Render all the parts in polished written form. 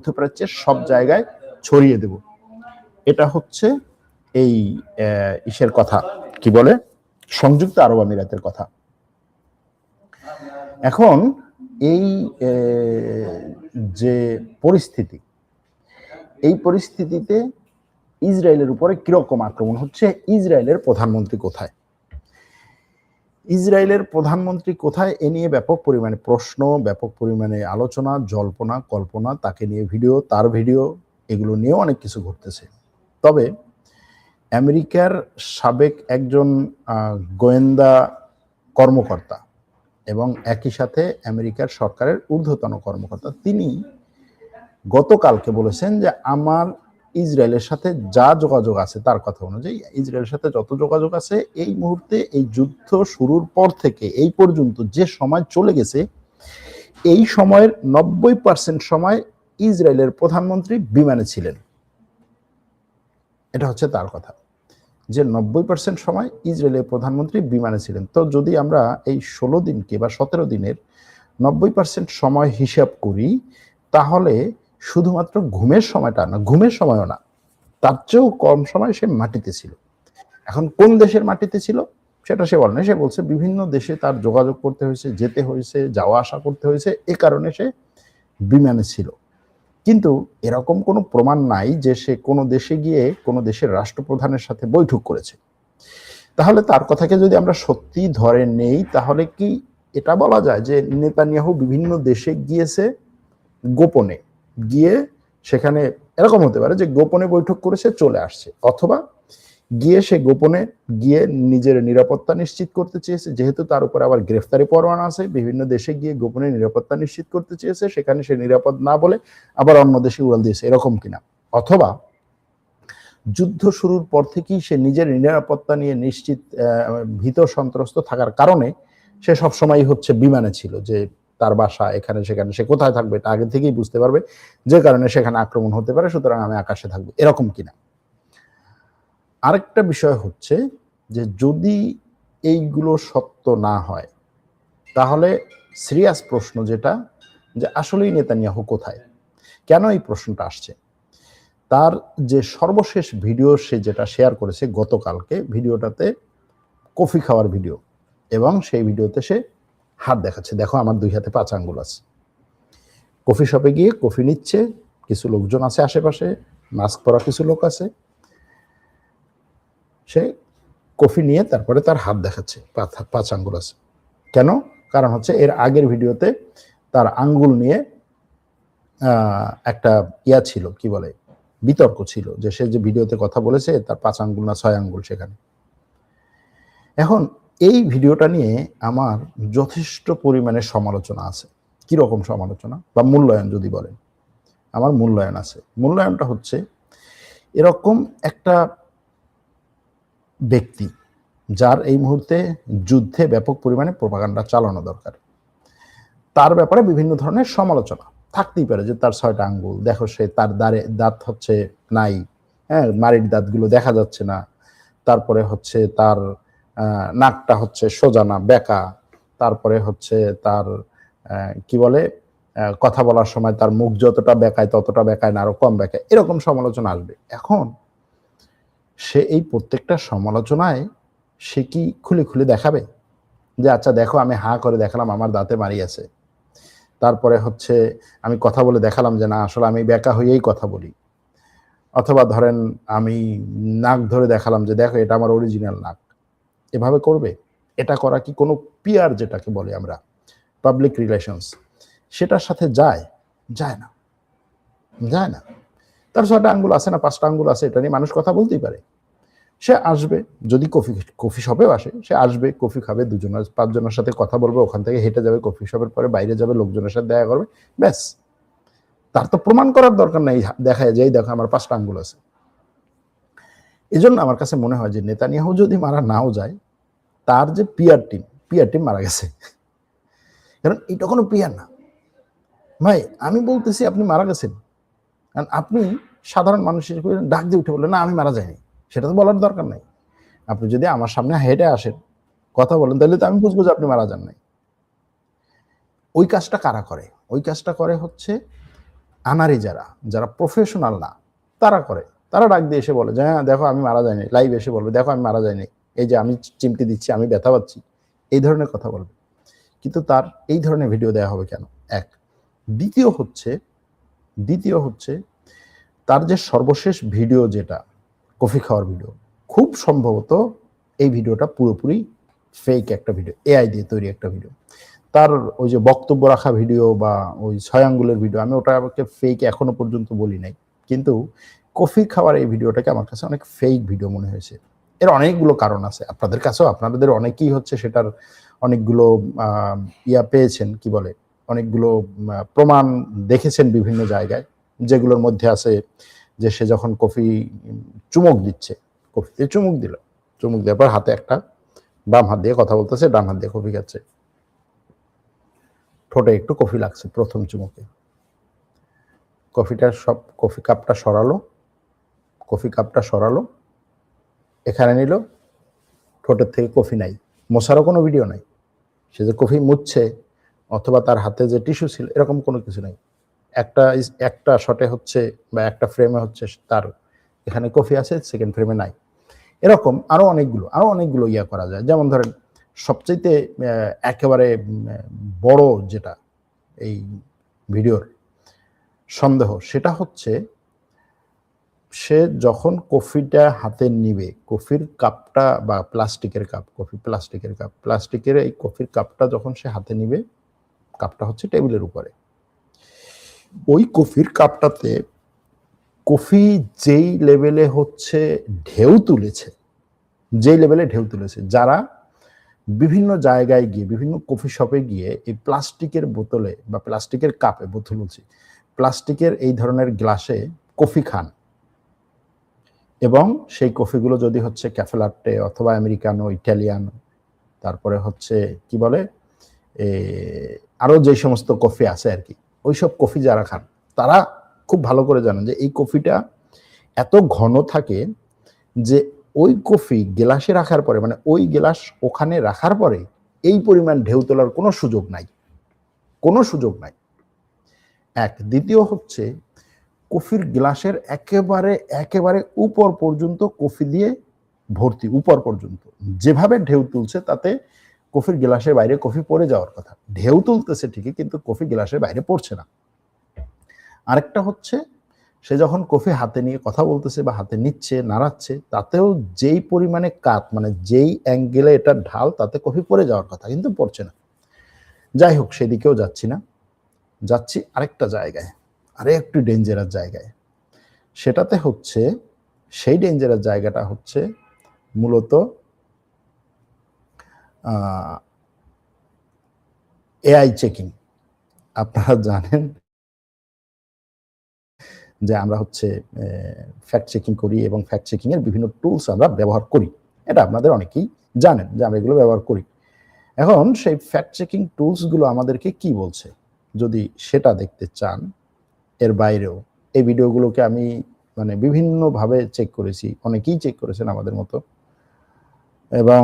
মধ্যপ্রাচ্যের সব জায়গায় ছড়িয়ে দেব। এটা হচ্ছে এই ইসের কথা, কি বলে, সংযুক্ত আরব আমিরাতের কথা। এখন এই যে পরিস্থিতি, এই পরিস্থিতিতে ইসরায়েলের উপরে কিরকম আক্রমণ হচ্ছে, ইসরায়েলের প্রধানমন্ত্রী কোথায়, ইসরায়েলের প্রধানমন্ত্রী কোথায়, এ নিয়ে ব্যাপক পরিমাণে প্রশ্ন, ব্যাপক পরিমাণে আলোচনা, জল্পনা কল্পনা, তাকে নিয়ে ভিডিও, তার ভিডিও, এগুলো নিয়েও অনেক কিছু ঘটতেছে। তবে আমেরিকার সাবেক একজন গোয়েন্দা কর্মকর্তা এবং একই সাথে আমেরিকার সরকারের ঊর্ধ্বতন কর্মকর্তা, তিনি গতকালকে বলেছেন যে আমার ইসরায়েলের সাথে যা যোগাযোগ আছে, তার কথা অনুযায়ী ইসরায়েলের সাথে যত যোগাযোগ আছে এই মুহূর্তে, এই যুদ্ধ শুরুর পর থেকে এই পর্যন্ত যে সময় চলে গেছে, এই সময়ের 90% সময় ইসরায়েলের প্রধানমন্ত্রী বিমানে ছিলেন। এটা হচ্ছে তার কথা, যে 90% সময় ইসরায়েলের প্রধানমন্ত্রী বিমানে ছিলেন। তো যদি আমরা এই 16 দিনকে বা 17 দিনের 90% সময় হিসাব করি, তাহলে শুধুমাত্র ঘুমের সময়টা না, ঘুমের সময়ও না, তার চেয়েও কম সময় সে মাটিতে ছিল। এখন কোন দেশের মাটিতে ছিল সেটা সে বলে না, সে বলছে বিভিন্ন দেশে তার যোগাযোগ করতে হয়েছে, যেতে হয়েছে, যাওয়া আসা করতে হয়েছে, এ কারণে সে বিমানে ছিল। কিন্তু এরকম কোনো প্রমাণ নাই যে সে কোনো দেশে গিয়ে কোনো দেশের রাষ্ট্রপ্রধানের সাথে বৈঠক করেছে। তাহলে তার কথাকে যদি আমরা সত্যি ধরে নেই, তাহলে কি এটা বলা যায় যে নেতানিয়াহু বিভিন্ন দেশে গিয়েছে গোপনে গিয়ে, সেখানে এরকম হতে পারে যে গোপনে বৈঠক করেছে, চলে আসছে, অথবা গিয়ে সে গোপনে গিয়ে নিজের নিরাপত্তা নিশ্চিত করতে চেয়েছে, যেহেতু তার উপর আবার গ্রেফতারি পরোয়ানা আছে, বিভিন্ন দেশে গিয়ে গোপনে নিরাপত্তা নিশ্চিত করতে চেয়েছে, সেখানে সে নিরাপদ না বলে আবার অন্য দেশে উড়াল দিয়েছে, এরকম কিনা। অথবা যুদ্ধ শুরুর পর থেকেই সে নিজের নিরাপত্তা নিয়ে নিশ্চিত, ভীত সন্ত্রস্ত থাকার কারণে সে সবসময় হচ্ছে বিমানে ছিল, যে তার বাসা এখানে সেখানে, সে কোথায় থাকবে এটা আগে থেকেই বুঝতে পারবে, যে কারণে সেখানে আক্রমণ হতে পারে, সুতরাং আমি আকাশে থাকবো, এরকম কিনা। আরেকটা বিষয় হচ্ছে যে যদি এইগুলো সত্য না হয়, তাহলে সিরিয়াস প্রশ্ন যেটা, যে আসলেই নেতানিয়াহু কোথায়। কেন এই প্রশ্নটা আসছে, তার যে সর্বশেষ ভিডিও সে যেটা শেয়ার করেছে গতকালকে, ভিডিওটাতে কফি খাওয়ার ভিডিও, এবং সেই ভিডিওতে সে হাত দেখাচ্ছে, দেখো আমার 2 হাতে 5 আঙ্গুল আছে। কফি শপে গিয়ে কফি নিচ্ছে, কিছু লোকজন আছে আশেপাশে, মাস্ক পরা কিছু লোক আছে, সে কফি নিয়ে তারপরে তার হাত দেখাচ্ছে, 5 আঙ্গুল আছে। কেন? কারণ হচ্ছে এর আগের ভিডিওতে তার আঙ্গুল নিয়ে একটা ইয়া ছিল, কি বলে, বিতর্ক ছিল, যে সে যে ভিডিওতে কথা বলেছে তার 5 আঙ্গুল না 6 আঙ্গুল সেখানে। এখন এই ভিডিওটা নিয়ে আমার যথেষ্ট পরিমাণে সমালোচনা আছে। কিরকম সমালোচনা বা মূল্যায়ন যদি বলেন, আমার মূল্যায়ন আছে। মূল্যায়নটা হচ্ছে, এরকম একটা ব্যক্তি যার এই মুহূর্তে যুদ্ধে ব্যাপক পরিমাণে প্রোপাগান্ডা চালানো দরকার, তার ব্যাপারে বিভিন্ন ধরনের সমালোচনা থাকতেই পারে, যে তার 6টা আঙ্গুল, দেখো সে তার দাঁত হচ্ছে নাই, হ্যাঁ, মাড়ির দাঁতগুলো দেখা যাচ্ছে না, তারপরে হচ্ছে তার নাকটা হচ্ছে সোজা না বেঁকা, তারপরে হচ্ছে তার কি বলে, কথা বলার সময় তার মুখ যতটা বেঁকায় ততটা বেঁকায় না, আরো কম বেঁকায়, এরকম সমালোচনা আসবে। এখন সে এই প্রত্যেকটা সমালোচনায় সে কি খুলে খুলে দেখাবে যে আচ্ছা দেখো আমি হা করে দেখালাম আমার দাঁতে মারি আছে, তারপরে হচ্ছে আমি কথা বলে দেখালাম যে না আসলে আমি বেঁকা হয়েই কথা বলি, অথবা ধরেন আমি নাক ধরে দেখালাম যে দেখো এটা আমার অরিজিনাল নাক, এভাবে করবে? এটা করা কি কোনো পিআর, যেটাকে বলে আমরা পাবলিক রিলেশনস, সেটার সাথে যায়? যায় না, যায় না। তার 6টা আঙ্গুল আছে না 5টা আঙ্গুল আছে, এটা নিয়ে মানুষ কথা বলতেই পারে। সে আসবে, যদি কফি শপেও আসে, সে আসবে, কফি খাবে, 5 জনের সাথে কথা বলবে, ওখান থেকে হেঁটে যাবে, কফি শপের পরে বাইরে যাবে, লোকজনের সাথে দেখা করবে, ব্যাস। তার তো প্রমাণ করার দরকার নেই, দেখায় যেই দেখো আমার 5টা আঙ্গুল আছে। এজন্য আমার কাছে মনে হয় যে নেতানিয়াহু যদি মারা নাও যায়, তার যে পিআর টিম মারা গেছে। কারণ এটা কোনো পিআর না ভাই, আমি বলতেছি আপনি মারা গেছেন, কারণ আপনি সাধারণ মানুষের ডাক দিয়ে উঠে বললেন না আমি মারা যাইনি, সেটা তো বলার দরকার নাই। আপনি যদি আমার সামনে হেঁটে আসেন, কথা বলেন, তাহলে তো আমি বুঝবো যে আপনি মারা যান নাই। ওই কাজটা কারা করে? ওই কাজটা করে হচ্ছে আনারি যারা যারা প্রফেশনাল না তারা করে, তারা ডাক দিয়ে এসে বলে যে হ্যাঁ দেখো আমি মারা যাইনি, লাইভ এসে বলবে দেখো আমি মারা যাইনি, এই যে আমি চিমটি দিচ্ছি, আমি ব্যথা পাচ্ছি, এই ধরনের কথা বলবে। কিন্তু তার এই ধরনের ভিডিও দেওয়া হবে কেন? এক। দ্বিতীয় হচ্ছে তার যে সর্বশেষ ভিডিও যেটা কফি খাওয়ার ভিডিও, খুব সম্ভবত এই ভিডিওটা পুরোপুরি ফেক একটা ভিডিও, এআই দিয়ে তৈরি একটা ভিডিও। তার ওই যে বক্তব্য রাখা ভিডিও বা ওই 6 আঙ্গুলের ভিডিও, আমি ওটাকে ফেক এখনো পর্যন্ত বলি নাই, কিন্তু কফি খাওয়ার এই ভিডিওটাকে আমার কাছে অনেক ফেক ভিডিও মনে হয়েছে। এর অনেকগুলো কারণ আছে, আপনাদের কাছেও আপনাদের অনেকেই হচ্ছে সেটার অনেকগুলো ইয়া পেয়েছেন, কি বলে, অনেকগুলো প্রমাণ দেখেছেন বিভিন্ন জায়গায়, যেগুলোর মধ্যে আছে যে সে যখন কফি চুমুক দিচ্ছে, কফিতে চুমুক দিল, চুমুক দেওয়ার পর হাতে একটা, বাম হাত দিয়ে কথা বলতেছে, ডান হাত দিয়ে কফি খাচ্ছে, ঠোঁটে একটু কফি লাগছে প্রথম চুমুকে, কফি কাপটা সরালো, এখানে নিল, ঠোঁটের থেকে কফি নাই, মোছারও কোনো ভিডিও নাই, সে যে কফি মুছছে অথবা তার হাতে যে টিস্যু ছিল এরকম কোনো কিছু নাই। একটা শটে হচ্ছে বা একটা ফ্রেমে হচ্ছে তার এখানে কফি আছে, সেকেন্ড ফ্রেমে নাই। এরকম আরো অনেকগুলো ইয়া করা যায়। যেমন ধরেন সবচেয়ে একেবারে বড় যেটা এই ভিডিওর সন্দেহ, সেটা হচ্ছে সে যখন কফিটা হাতে নিবে, কফির কাপটা বা প্লাস্টিকের এই কফির কাপটা যখন সে হাতে নিবে, কাপটা হচ্ছে টেবিলের উপরে, ওই কফির কাপটাতে কফি যেই লেভেলে হচ্ছে ঢেউ তুলেছে, যারা বিভিন্ন জায়গায় গিয়ে, বিভিন্ন কফি শপে গিয়ে এই প্লাস্টিকের বোতলে বা প্লাস্টিকের কাপে, প্লাস্টিকের এই ধরনের গ্লাসে কফি খান, এবং সেই কফিগুলো যদি হচ্ছে ক্যাফে লাট্টে অথবা আমেরিকানো, ইটালিয়ানো, তারপরে হচ্ছে কি বলে আরো যে সমস্ত কফি আছে আর কি, ওইসব কফি যারা খান তারা খুব ভালো করে জানেন যে এই কফিটা এত ঘন থাকে যে ওই কফি গ্লাসে রাখার পরে, মানে ওই গ্লাস ওখানে রাখার পরে এই পরিমাণ ঢেউ তোলার কোনো সুযোগ নাই। এক। দ্বিতীয় হচ্ছে কফির গ্লাসের একেবারে উপর পর্যন্ত কফি দিয়ে ভর্তি, উপর পর্যন্ত যেভাবে ঢেউ তুলছে তাতে কফির গ্লাসের বাইরে কফি পড়ে যাওয়ার কথা, ঢেউ তুলতেছে ঠিকই কিন্তু কফি গ্লাসের বাইরে পড়ছে না। আরেকটা হচ্ছে সে যখন কফি হাতে নিয়ে কথা বলতেছে বা হাতে নিচ্ছে, নাড়াচ্ছে, তাতেও যেই পরিমাণে কাত, মানে যেই অ্যাঙ্গেলে এটা ঢাল, তাতে কফি পড়ে যাওয়ার কথা, কিন্তু পড়ছে না। যাই হোক, সেদিকেও যাচ্ছি না, যাচ্ছি আরেকটা জায়গায়, একটু ডেঞ্জারাস জায়গায়। সেটাতে হচ্ছে, সেই ডেঞ্জারাস জায়গাটা হচ্ছে মূলত এআই চেকিং। আপনারা জানেন যে আমরা হচ্ছে ফ্যাক্ট চেকিং করি এবং ফ্যাক্ট চেকিং এর বিভিন্ন টুলস আমরা ব্যবহার করি, এটা আপনাদের অনেকেই জানেন যে আমরা এগুলো ব্যবহার করি। এখন সেই ফ্যাক্ট চেকিং টুলসগুলো আমাদেরকে কি বলছে, যদি সেটা দেখতে চান, এর বাইরেও এই ভিডিওগুলোকে আমি মানে বিভিন্নভাবে চেক করেছি, অনেকেই চেক করেছেন আমাদের মতো, এবং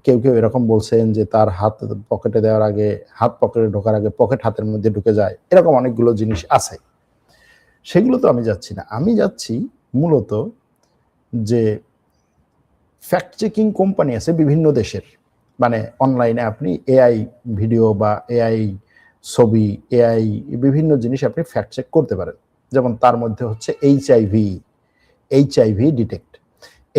কেউ এরকম বলছেন যে তার হাত পকেটে দেওয়ার আগে, হাত পকেটে ঢোকার আগে পকেট হাতের মধ্যে ঢুকে যায়, এরকম অনেকগুলো জিনিস আছে। সেগুলো তো আমি যাচ্ছি না, আমি যাচ্ছি মূলত যে ফ্যাক্ট চেকিং কোম্পানি আছে বিভিন্ন দেশের, মানে অনলাইনে আপনি এআই ভিডিও বা এআই ছবি, এআই বিভিন্ন জিনিস আপনি ফ্যাক্ট চেক করতে পারেন। যেমন তার মধ্যে হচ্ছে এইচআইভি ডিটেক্ট।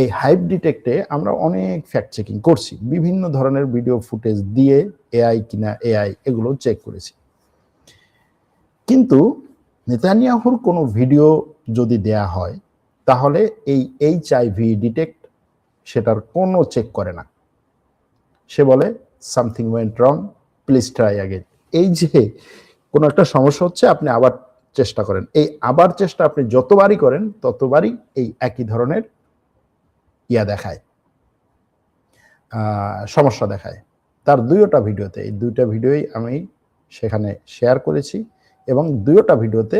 এই হাইভ ডিটেক্টে আমরা অনেক ফ্যাক্ট চেকিং করছি, বিভিন্ন ধরনের ভিডিও ফুটেজ দিয়ে এআই কিনা এআই এগুলো চেক করেছি। কিন্তু নেতানিয়াহুর কোনো ভিডিও যদি দেয়া হয়, তাহলে এই এইচআইভি ডিটেক্ট সেটার কোনো চেক করে না, সে বলে something went wrong, please try again. এই যে কোনো একটা সমস্যা হচ্ছে, আপনি আবার চেষ্টা করেন, এই আবার চেষ্টা আপনি যতবারই করেন ততবারই এই একই ধরনের ইয়া দেখায়, সমস্যা দেখায়। তার দুইটা ভিডিওতে, এই দুইটা ভিডিওই আমি সেখানে শেয়ার করেছি, এবং দুইটা ভিডিওতে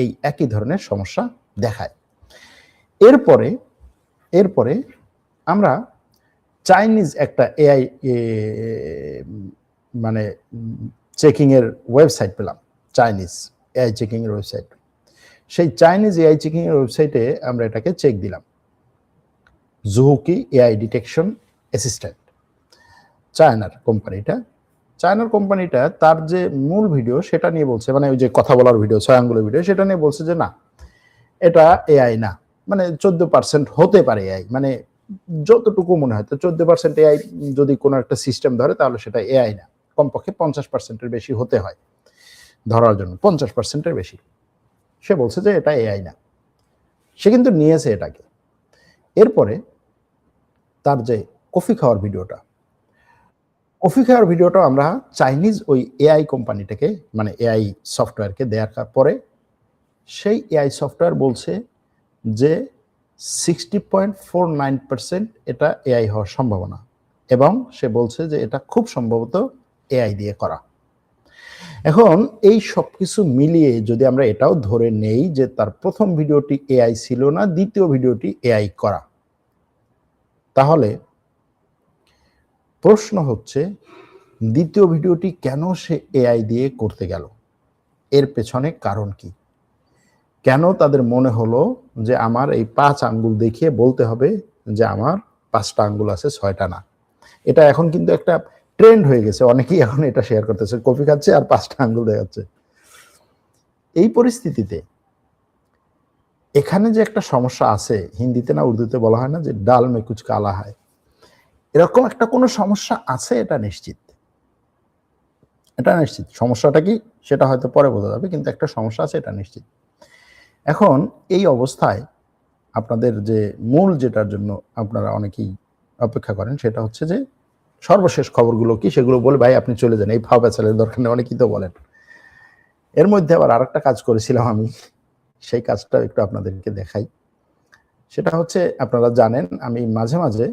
এই একই ধরনের সমস্যা দেখায়। এরপরে আমরা চাইনিজ একটা এআই মানে চেকিং এর ওয়েবসাইট পেলাম, চাইনিজ এআই চেকিং এর ওয়েবসাইট। সেই চাইনিজ এআই চেকিং এর ওয়েবসাইটে আমরা এটাকে চেক দিলাম, জুহুকি এআই ডিটেকশন অ্যাসিস্ট্যান্ট, চায়নার কোম্পানিটা তার যে মূল ভিডিও সেটা নিয়ে বলছে, মানে ওই যে কথা বলার ভিডিও, 6 আঙ্গুলের ভিডিও, সেটা নিয়ে বলছে যে না, এটা এআই না, মানে 14% হতে পারে এআই, মানে যতটুকু মনে হয়, তো 14% এআই যদি কোনো একটা সিস্টেম ধরে তাহলে সেটা এআই না, কমপক্ষে 50%-এর বেশি হতে হয় ধরার জন্য, 50%-এর বেশি। সে বলছে যে এটা এআই না, সে কিন্তু নিয়েছে এটাকে। এরপরে তার যে কফি খাওয়ার ভিডিওটা আমরা চাইনিজ ওই এআই কোম্পানিটাকে, মানে এআই সফটওয়্যারকে দেওয়ার পরে সেই এআই সফটওয়্যার বলছে যে 60.49% এটা এআই হওয়ার সম্ভাবনা, এবং সে বলছে যে এটা খুব সম্ভবত এআই দিয়ে করা। এখন এই সবকিছু মিলিয়ে যদি আমরা এটাও ধরে নেই যে তার প্রথম ভিডিওটি এআই ছিল না, দ্বিতীয় ভিডিওটি এআই করা, তাহলে প্রশ্ন হচ্ছে দ্বিতীয় ভিডিওটি কেন সে এআই দিয়ে করতে গেল, এর পেছনে কারণ কি? কেন তাদের মনে হলো যে আমার এই 5 আঙ্গুল দেখিয়ে বলতে হবে যে আমার 5টা আঙ্গুল আছে, 6টা না? এটা এখন কিন্তু একটা ট্রেন্ড হয়ে গেছে, অনেকেই এখন এটা শেয়ার করতেছে, কফি খাচ্ছে আর 5টা আঙ্গুল দেখাচ্ছে। এই পরিস্থিতিতে এখানে যে একটা সমস্যা আছে, হিন্দিতে না উর্দুতে বলা হয় না যে ডাল মে কুছ কালা হয়, এরকম একটা কোনো সমস্যা আছে, এটা নিশ্চিত। সমস্যাটা কি সেটা হয়তো পরে বোঝা যাবে, কিন্তু একটা সমস্যা আছে, এটা নিশ্চিত। এখন এই অবস্থায় আপনাদের যে মূল যেটার জন্য আপনারা অনেকেই অপেক্ষা করেন সেটা হচ্ছে যে সর্বশেষ খবরগুলো কি, সেগুলো বলে ভাই আপনি চলে যান, এই ফাও পেছালের দরকার নেই, অনেকেই তো বলেন। এর মধ্যে আবার আরেকটা কাজ করেছিলাম আমি, সেই কাজটা একটু আপনাদেরকে দেখাই। সেটা হচ্ছে, আপনারা জানেন আমি মাঝে মাঝে